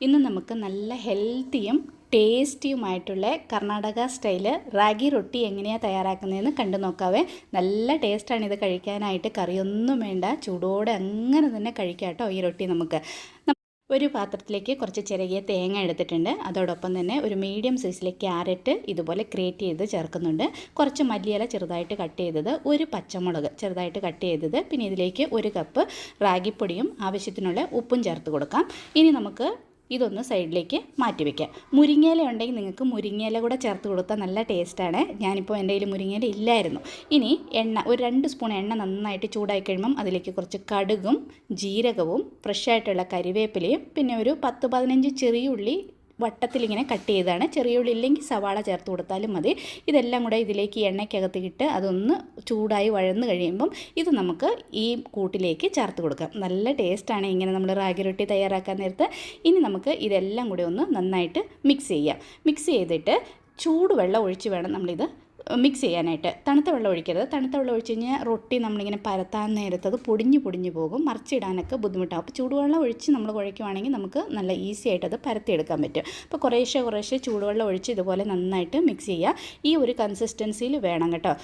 ഇന്ന് നമുക്ക് നല്ല ഹെൽത്തിയും ടേസ്റ്റിയുമായിട്ടുള്ള കർണാടക സ്റ്റൈല് റാഗി റൊട്ടി എങ്ങനെയാണ് തയ്യാറാക്കുന്നതെന്ന് കണ്ടു നോക്കാവേ. നല്ല ടേസ്റ്റാണ് ഇത് കഴിക്കാനായിട്ട്. കറിയൊന്നും വേണ്ട, ചൂടോടെ അങ്ങനെ തന്നെ കഴിക്കാം കേട്ടോ ഈ റൊട്ടി. നമുക്ക് ഒരു പാത്രത്തിലേക്ക് കുറച്ച് ചിരകിയ തേങ്ങ എടുത്തിട്ടുണ്ട്. അതോടൊപ്പം തന്നെ ഒരു മീഡിയം സൈസിലെ ക്യാരറ്റ് ഇതുപോലെ ഗ്രേറ്റ് ചെയ്ത് ചേർക്കുന്നുണ്ട്. കുറച്ച് മല്ലിയില ചെറുതായിട്ട് കട്ട് ചെയ്തത്, ഒരു പച്ചമുളക് ചെറുതായിട്ട് കട്ട് ചെയ്തത്, പിന്നെ ഇതിലേക്ക് ഒരു കപ്പ് റാഗിപ്പൊടിയും ആവശ്യത്തിനുള്ള ഉപ്പും ചേർത്ത് കൊടുക്കാം. ഇനി നമുക്ക് ഇതൊന്ന് സൈഡിലേക്ക് മാറ്റി വയ്ക്കാം. മുരിങ്ങയില ഉണ്ടെങ്കിൽ നിങ്ങൾക്ക് മുരിങ്ങയില കൂടെ ചേർത്ത് കൊടുത്താൽ നല്ല ടേസ്റ്റാണ്. ഞാനിപ്പോൾ എൻ്റെ കയ്യിൽ മുരിങ്ങയില ഇല്ലായിരുന്നു. ഇനി എണ്ണ, ഒരു 2 സ്പൂൺ എണ്ണ നന്നായിട്ട് ചൂടായി കഴിയുമ്പം അതിലേക്ക് കുറച്ച് കടുകും ജീരകവും ഫ്രഷായിട്ടുള്ള കരിവേപ്പിലയും പിന്നെ ഒരു 10-15 ചെറിയ ഉള്ളി വട്ടത്തിലിങ്ങനെ കട്ട് ചെയ്താണ്. ചെറിയ ഉള്ളി ഇല്ലെങ്കിൽ സവാള ചേർത്ത് കൊടുത്താലും മതി. ഇതെല്ലാം കൂടെ ഇതിലേക്ക് എണ്ണയ്ക്കകത്ത് ഇട്ട് അതൊന്ന് ചൂടായി വഴന്ന് കഴിയുമ്പം ഇത് നമുക്ക് ഈ കൂട്ടിലേക്ക് ചേർത്ത് കൊടുക്കാം. നല്ല ടേസ്റ്റാണ് ഇങ്ങനെ നമ്മൾ റാഗി റൊട്ടി തയ്യാറാക്കാൻ നേരത്ത്. ഇനി നമുക്ക് ഇതെല്ലാം കൂടെ ഒന്ന് നന്നായിട്ട് മിക്സ് ചെയ്യാം. മിക്സ് ചെയ്തിട്ട് ചൂടുവെള്ളം ഒഴിച്ച് വേണം നമ്മളിത് മിക്സ് ചെയ്യാനായിട്ട്. തണുത്ത വെള്ളം ഒഴിക്കരുത്. തണുത്ത വെള്ളം ഒഴിച്ച് കഴിഞ്ഞാൽ റൊട്ടി നമ്മളിങ്ങനെ പരത്താൻ നേരത്തത് പൊടിഞ്ഞു പോകും, മറിച്ചിടാനൊക്കെ ബുദ്ധിമുട്ടാകും. അപ്പോൾ ചൂടുവെള്ളം ഒഴിച്ച് നമ്മൾ കുഴയ്ക്കുവാണെങ്കിൽ നമുക്ക് നല്ല ഈസി ആയിട്ട് അത് പരത്തിയെടുക്കാൻ പറ്റും. അപ്പോൾ കുറേശ്ശെ ചൂടുവെള്ളം ഒഴിച്ച് ഇതുപോലെ നന്നായിട്ട് മിക്സ് ചെയ്യുക. ഈ ഒരു കൺസിസ്റ്റൻസിയിൽ വേണം കേട്ടോ.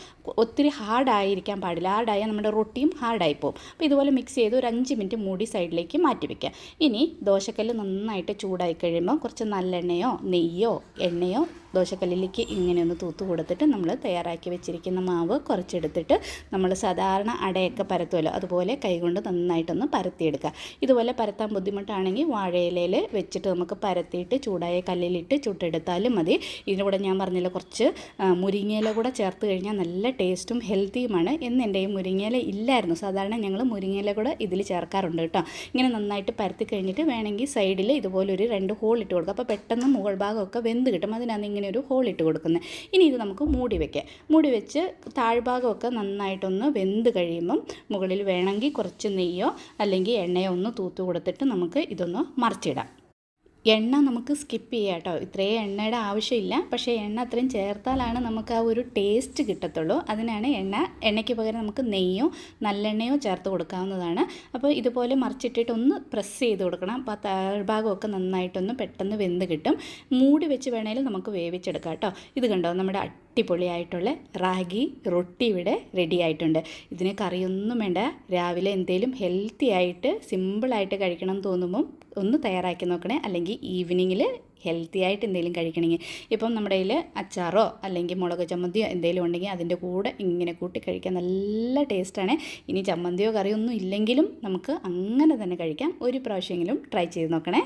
ഒത്തിരി ഹാർഡായിരിക്കാൻ പാടില്ല. ഹാർഡായാൽ നമ്മുടെ റൊട്ടിയും ഹാർഡായി പോകും. അപ്പോൾ ഇതുപോലെ മിക്സ് ചെയ്ത് ഒരു 5 മിനിറ്റ് മൂടി സൈഡിലേക്ക് മാറ്റി വയ്ക്കുക. ഇനി ദോശക്കല്ല് നന്നായിട്ട് ചൂടായി കഴിയുമ്പോൾ കുറച്ച് നല്ലെണ്ണയോ നെയ്യോ എണ്ണയോ ദോശക്കല്ലിലേക്ക് ഇങ്ങനെ ഒന്ന് തൂത്ത് കൊടുത്തിട്ട് നമ്മൾ തയ്യാറാക്കി വെച്ചിരിക്കുന്ന മാവ് കുറച്ചെടുത്തിട്ട് നമ്മൾ സാധാരണ അടയൊക്കെ പരത്തുമല്ലോ അതുപോലെ കൈകൊണ്ട് നന്നായിട്ടൊന്ന് പരത്തിയെടുക്കുക. ഇതുപോലെ പരത്താൻ ബുദ്ധിമുട്ടാണെങ്കിൽ വാഴയിലയിൽ വെച്ചിട്ട് നമുക്ക് പരത്തിയിട്ട് ചൂടായ കല്ലിലിട്ട് ചുട്ടെടുത്താലും മതി. ഇതിൻ്റെ കൂടെ ഞാൻ പറഞ്ഞില്ല കുറച്ച് മുരിങ്ങയില കൂടെ ചേർത്ത് കഴിഞ്ഞാൽ നല്ല ടേസ്റ്റും ഹെൽത്തിയുമാണ്. എന്ന് എൻ്റെ ഈ മുരിങ്ങയില ഇല്ലായിരുന്നു. സാധാരണ ഞങ്ങൾ മുരിങ്ങയില കൂടെ ഇതിൽ ചേർക്കാറുണ്ട് കേട്ടോ. ഇങ്ങനെ നന്നായിട്ട് പരത്തി കഴിഞ്ഞിട്ട് വേണമെങ്കിൽ സൈഡിൽ ഇതുപോലൊരു 2 ഹോൾ ഇട്ട് കൊടുക്കുക. അപ്പോൾ പെട്ടെന്ന് മുകൾ ഭാഗമൊക്കെ വെന്ത് കിട്ടും. അതിനാണ് ഇങ്ങനെ ഒരു ഹോൾ ഇട്ട് കൊടുക്കുന്നത്. ഇനി ഇത് നമുക്ക് മൂടി വയ്ക്കാം. മൂടി വെച്ച് താഴ്ഭാഗമൊക്കെ നന്നായിട്ടൊന്ന് വെന്ത് കഴിയുമ്പം മുകളിൽ വേണമെങ്കിൽ കുറച്ച് നെയ്യോ അല്ലെങ്കിൽ എണ്ണയോ ഒന്ന് തൂത്ത് കൊടുത്തിട്ട് നമുക്ക് ഇതൊന്ന് മറിച്ചിടാം. എണ്ണ നമുക്ക് സ്കിപ്പ് ചെയ്യാം കേട്ടോ. ഇത്രയും എണ്ണയുടെ ആവശ്യമില്ല. പക്ഷേ എണ്ണ അത്രയും ചേർത്താലാണ് നമുക്ക് ആ ഒരു ടേസ്റ്റ് കിട്ടത്തുള്ളൂ. അതിനാണ് എണ്ണയ്ക്ക് പകരം നമുക്ക് നെയ്യോ നല്ലെണ്ണയോ ചേർത്ത് കൊടുക്കാവുന്നതാണ്. അപ്പോൾ ഇതുപോലെ മറിച്ചിട്ടിട്ട് ഒന്ന് പ്രസ് ചെയ്ത് കൊടുക്കണം. അപ്പോൾ ആ താഴ്ഭാഗമൊക്കെ നന്നായിട്ടൊന്ന് പെട്ടെന്ന് വെന്ത് കിട്ടും. മൂടി വെച്ച് വേണമെങ്കിൽ നമുക്ക് വേവിച്ചെടുക്കാം കേട്ടോ. ഇത് കണ്ടോ, നമ്മുടെ അടിപൊളിയായിട്ടുള്ള റാഗി റൊട്ടി ഇവിടെ റെഡി ആയിട്ടുണ്ട്. ഇതിന് കറിയൊന്നും വേണ്ട. രാവിലെ എന്തെങ്കിലും ഹെൽത്തി ആയിട്ട് സിമ്പിളായിട്ട് കഴിക്കണം തോന്നുമ്പം ഒന്ന് തയ്യാറാക്കി നോക്കണേ. അല്ലെങ്കിൽ ഈവനിങ്ങിൽ ഹെൽത്തി ആയിട്ട് എന്തെങ്കിലും കഴിക്കണമെങ്കിൽ ഇപ്പം നമ്മുടെ കയ്യിൽ അച്ചാറോ അല്ലെങ്കിൽ മുളക് ചമ്മന്തിയോ എന്തെങ്കിലും ഉണ്ടെങ്കിൽ അതിൻ്റെ കൂടെ ഇങ്ങനെ കൂട്ടി കഴിക്കാൻ നല്ല ടേസ്റ്റാണ്. ഇനി ചമ്മന്തിയോ കറിയൊന്നും ഇല്ലെങ്കിലും നമുക്ക് അങ്ങനെ തന്നെ കഴിക്കാം. ഒരു പ്രാവശ്യമെങ്കിലും ട്രൈ ചെയ്ത് നോക്കണേ.